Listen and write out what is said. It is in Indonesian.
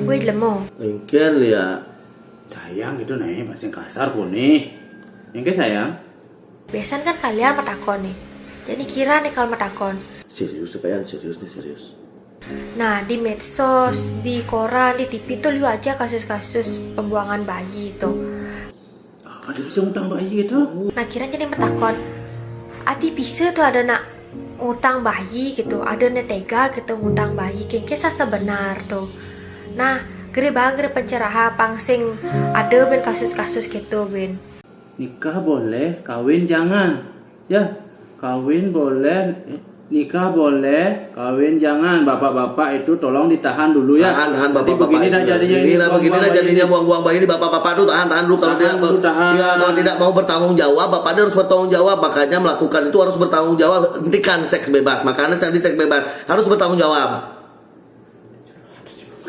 Wait lemo. Engken ya. Sayang itu nih bahasa yang kasar nih. Yang ke sayang. Biasan kan kalian metakon nih. Jadi kira nih kalau metakon. Serius supaya serius nih serius. Nah di medsos, di koran, di TV tuh lihat aja kasus-kasus pembuangan bayi itu. Ada bisa ngutang bayi gitu? Nah kira jadi metakon. Adi bisa tuh ada nak ngutang bayi gitu, ada nih tega gitu ngutang bayi. Kisah sebenar tuh. Nah gede banget pencerahan pangsing ada ben kasus-kasus gitu ben. Nikah boleh, kawin jangan. Ya, kawin boleh, nikah boleh, kawin jangan. Bapak-bapak itu tolong ditahan dulu ya. Tahan Nanti bapak-bapak. begini dah jadinya ini. Begini dah jadinya buang-buang bayi ini bapak-bapak tuh tahan dulu kalau Tahan tidak dulu, tahan. ya, kalau tidak mau bertanggung jawab, bapak dia harus bertanggung jawab. Makanya melakukan itu harus bertanggung jawab. Hentikan seks bebas. Makanya saya di seks bebas harus bertanggung jawab.